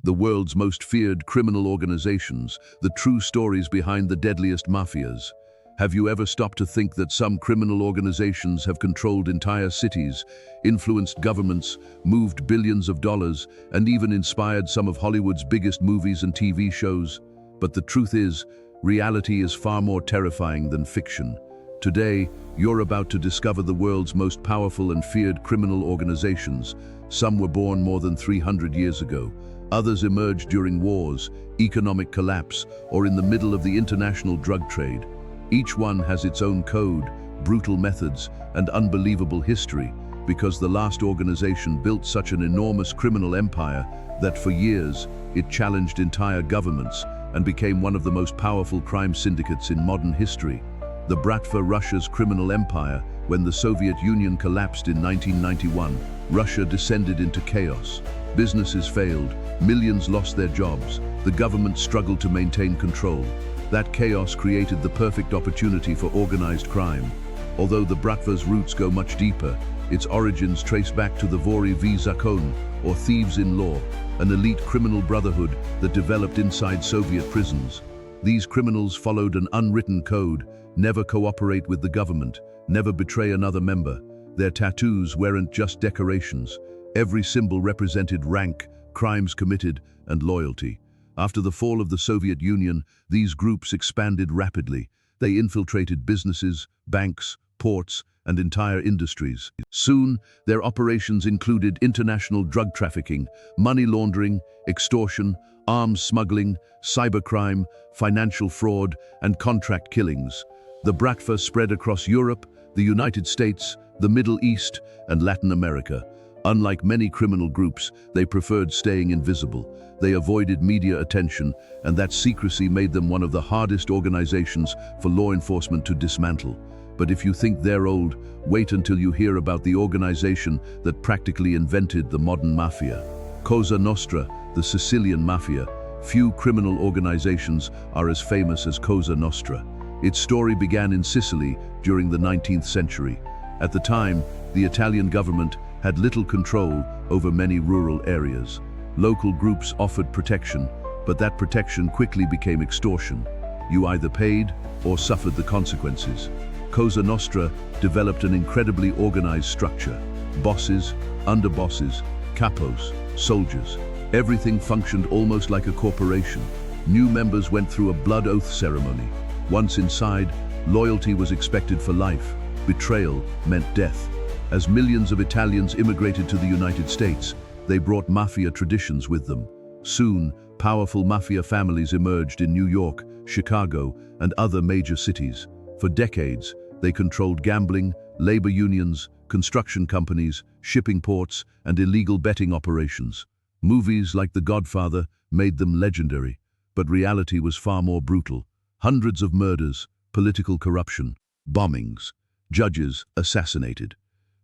the world's most feared criminal organizations, the true stories behind the deadliest mafias. Have you ever stopped to think that some criminal organizations have controlled entire cities, influenced governments, moved billions of dollars, and even inspired some of Hollywood's biggest movies and TV shows? But the truth is, reality is far more terrifying than fiction. Today, you're about to discover the world's most powerful and feared criminal organizations. Some were born more than 300 years ago. Others emerged during wars, economic collapse, or in the middle of the international drug trade. Each one has its own code, brutal methods, and unbelievable history, because the last organization built such an enormous criminal empire that for years it challenged entire governments and became one of the most powerful crime syndicates in modern history. The Bratva, Russia's criminal empire. When the Soviet Union collapsed in 1991, Russia descended into chaos. Businesses failed, millions lost their jobs, the government struggled to maintain control. That chaos created the perfect opportunity for organized crime. Although the Bratva's roots go much deeper, its origins trace back to the Vori v Zakon, or thieves-in-law, an elite criminal brotherhood that developed inside Soviet prisons. These criminals followed an unwritten code: never cooperate with the government, never betray another member. Their tattoos weren't just decorations. Every symbol represented rank, crimes committed, and loyalty. After the fall of the Soviet Union, these groups expanded rapidly. They infiltrated businesses, banks, ports, and entire industries. Soon, their operations included international drug trafficking, money laundering, extortion, arms smuggling, cybercrime, financial fraud, and contract killings. The Bratva spread across Europe, the United States, the Middle East, and Latin America. Unlike many criminal groups, they preferred staying invisible. They avoided media attention, and that secrecy made them one of the hardest organizations for law enforcement to dismantle. But if you think they're old, wait until you hear about the organization that practically invented the modern mafia. Cosa Nostra, the Sicilian Mafia. Few criminal organizations are as famous as Cosa Nostra. Its story began in Sicily during the 19th century. At the time, the Italian government had little control over many rural areas. Local groups offered protection, but that protection quickly became extortion. You either paid or suffered the consequences. Cosa Nostra developed an incredibly organized structure. Bosses, underbosses, capos, soldiers. Everything functioned almost like a corporation. New members went through a blood oath ceremony. Once inside, loyalty was expected for life. Betrayal meant death. As millions of Italians immigrated to the United States, they brought mafia traditions with them. Soon, powerful mafia families emerged in New York, Chicago, and other major cities. For decades, they controlled gambling, labor unions, construction companies, shipping ports, and illegal betting operations. Movies like The Godfather made them legendary, but reality was far more brutal. Hundreds of murders, political corruption, bombings, judges assassinated.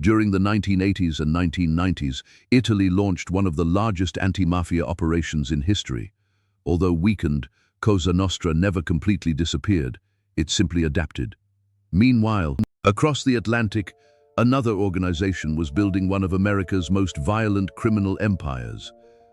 During the 1980s and 1990s, Italy launched one of the largest anti-mafia operations in history. Although weakened, Cosa Nostra never completely disappeared. It simply adapted. Meanwhile, across the Atlantic, another organization was building one of America's most violent criminal empires.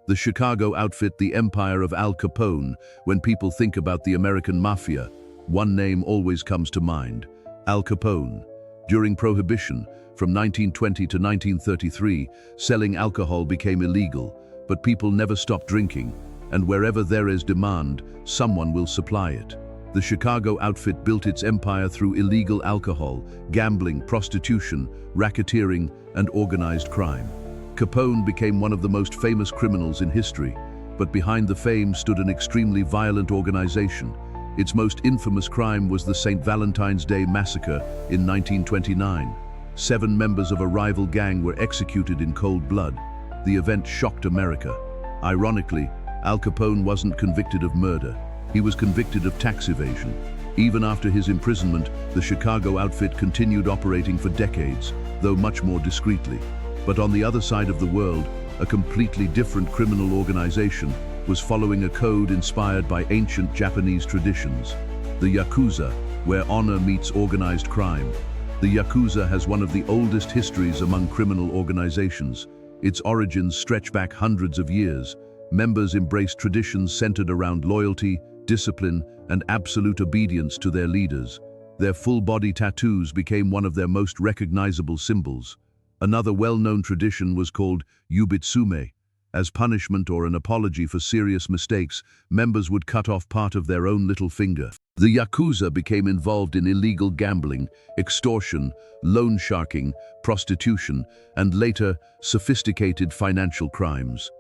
The Chicago outfit, the empire of Al Capone. When people think about the American mafia, one name always comes to mind: Al Capone. During Prohibition, from 1920 to 1933, selling alcohol became illegal, but people never stopped drinking, and wherever there is demand, someone will supply it. The Chicago outfit built its empire through illegal alcohol, gambling, prostitution, racketeering, and organized crime. Capone became one of the most famous criminals in history, but behind the fame stood an extremely violent organization. Its most infamous crime was the St. Valentine's Day Massacre in 1929. 7 members of a rival gang were executed in cold blood. The event shocked America. Ironically, Al Capone wasn't convicted of murder. He was convicted of tax evasion. Even after his imprisonment, the Chicago outfit continued operating for decades, though much more discreetly. But on the other side of the world, a completely different criminal organization was following a code inspired by ancient Japanese traditions. The Yakuza, where honor meets organized crime. The Yakuza has one of the oldest histories among criminal organizations. Its origins stretch back hundreds of years. members embraced traditions centered around loyalty, discipline, and absolute obedience to their leaders. Their full-body tattoos became one of their most recognizable symbols. Another well-known tradition was called yubitsume. As punishment or an apology for serious mistakes, members would cut off part of their own little finger. The Yakuza became involved in illegal gambling, extortion, loan sharking, prostitution, and later, sophisticated financial crimes.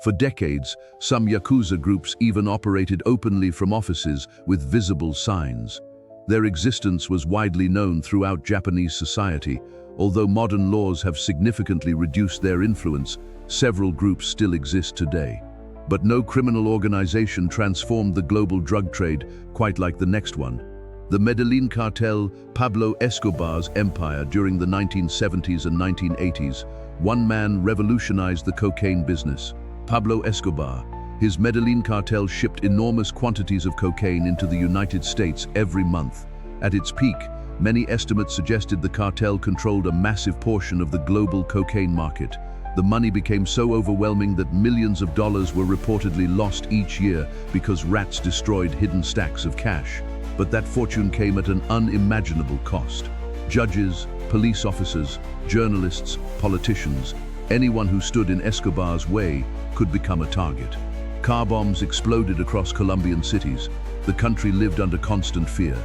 For decades, some Yakuza groups even operated openly from offices with visible signs. Their existence was widely known throughout Japanese society. Although modern laws have significantly reduced their influence, several groups still exist today. But no criminal organization transformed the global drug trade quite like the next one. The Medellín Cartel, Pablo Escobar's empire during the 1970s and 1980s, one man revolutionized the cocaine business. Pablo Escobar. His Medellín Cartel shipped enormous quantities of cocaine into the United States every month. At its peak, many estimates suggested the cartel controlled a massive portion of the global cocaine market. The money became so overwhelming that millions of dollars were reportedly lost each year because rats destroyed hidden stacks of cash. But that fortune came at an unimaginable cost. Judges, police officers, journalists, politicians, anyone who stood in Escobar's way could become a target. Car bombs exploded across Colombian cities. The country lived under constant fear.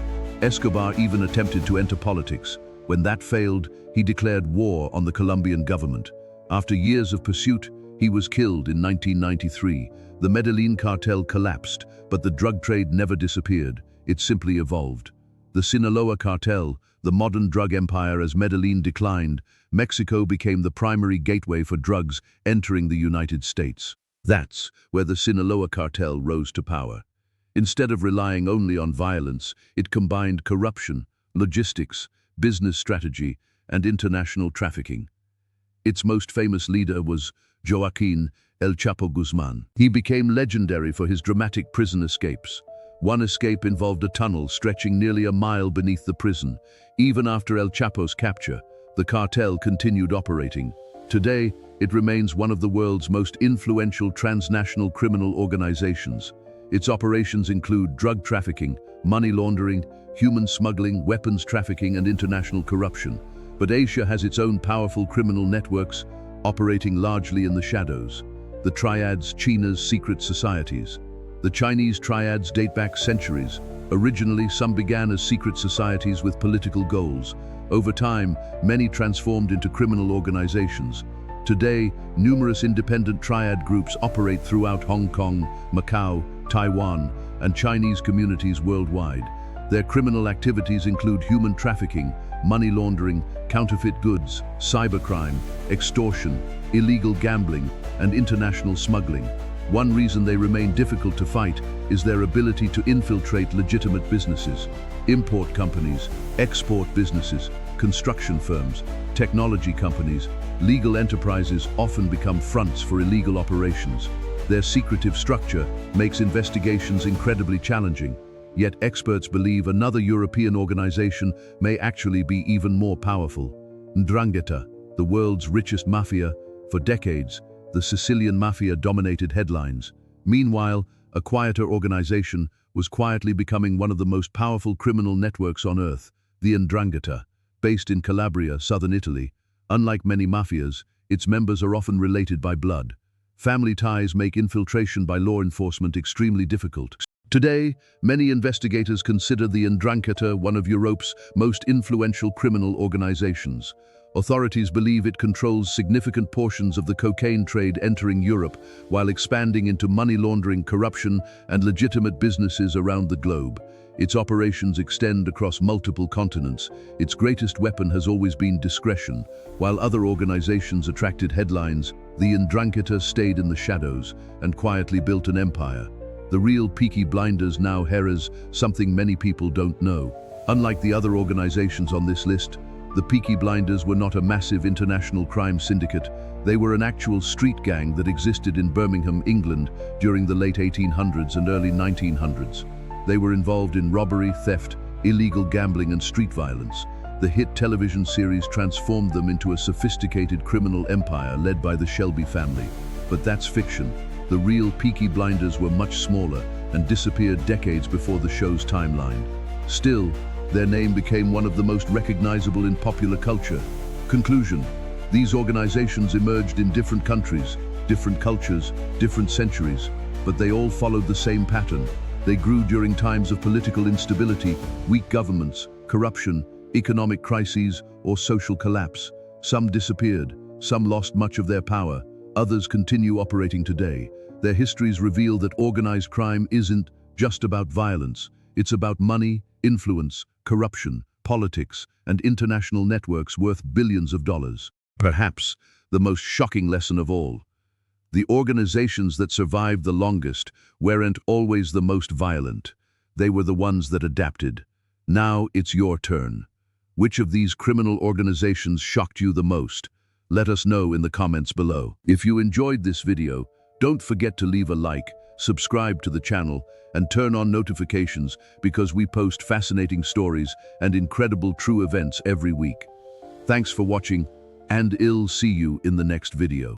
Escobar even attempted to enter politics. When that failed, he declared war on the Colombian government. After years of pursuit, he was killed in 1993. The Medellín Cartel collapsed, but the drug trade never disappeared. It simply evolved. The Sinaloa Cartel, the modern drug empire. As Medellín declined, Mexico became the primary gateway for drugs entering the United States. That's where the Sinaloa Cartel rose to power. Instead of relying only on violence, it combined corruption, logistics, business strategy, and international trafficking. Its most famous leader was Joaquin El Chapo Guzman. He became legendary for his dramatic prison escapes. One escape involved a tunnel stretching nearly a mile beneath the prison. Even after El Chapo's capture, the cartel continued operating. Today, it remains one of the world's most influential transnational criminal organizations. Its operations include drug trafficking, money laundering, human smuggling, weapons trafficking, and international corruption. But Asia has its own powerful criminal networks, operating largely in the shadows. The Triads, China's secret societies. The Chinese Triads date back centuries. Originally, some began as secret societies with political goals. Over time, many transformed into criminal organizations. Today, numerous independent triad groups operate throughout Hong Kong, Macau, Taiwan, and Chinese communities worldwide. Their criminal activities include human trafficking, money laundering, counterfeit goods, cybercrime, extortion, illegal gambling, and international smuggling. One reason they remain difficult to fight is their ability to infiltrate legitimate businesses. Import companies, export businesses, construction firms, technology companies, legal enterprises often become fronts for illegal operations. Their secretive structure makes investigations incredibly challenging, yet experts believe another European organization may actually be even more powerful. Ndrangheta, the world's richest mafia. For decades, the Sicilian mafia dominated headlines. Meanwhile, a quieter organization was quietly becoming one of the most powerful criminal networks on earth, the Ndrangheta, based in Calabria, southern Italy. Unlike many mafias, its members are often related by blood. Family ties make infiltration by law enforcement extremely difficult. Today, many investigators consider the Ndrangheta one of Europe's most influential criminal organizations. Authorities believe it controls significant portions of the cocaine trade entering Europe, while expanding into money laundering, corruption, and legitimate businesses around the globe. Its operations extend across multiple continents. Its greatest weapon has always been discretion. While other organizations attracted headlines, the Ndrangheta stayed in the shadows and quietly built an empire. The real Peaky Blinders now harass something many people don't know. Unlike the other organizations on this list, the Peaky Blinders were not a massive international crime syndicate. They were an actual street gang that existed in Birmingham, England during the late 1800s and early 1900s. They were involved in robbery, theft, illegal gambling, and street violence. The hit television series transformed them into a sophisticated criminal empire led by the Shelby family. But that's fiction. The real Peaky Blinders were much smaller and disappeared decades before the show's timeline. Still, their name became one of the most recognizable in popular culture. Conclusion: these organizations emerged in different countries, different cultures, different centuries, but they all followed the same pattern. They grew during times of political instability, weak governments, corruption, economic crises, or social collapse. Some disappeared, some lost much of their power, others continue operating today. Their histories reveal that organized crime isn't just about violence. It's about money, influence, corruption, politics, and international networks worth billions of dollars. Perhaps the most shocking lesson of all: the organizations that survived the longest weren't always the most violent. They were the ones that adapted. Now it's your turn. Which of these criminal organizations shocked you the most? Let us know in the comments below. If you enjoyed this video, don't forget to leave a like, subscribe to the channel, and turn on notifications because we post fascinating stories and incredible true events every week. Thanks for watching, and I'll see you in the next video.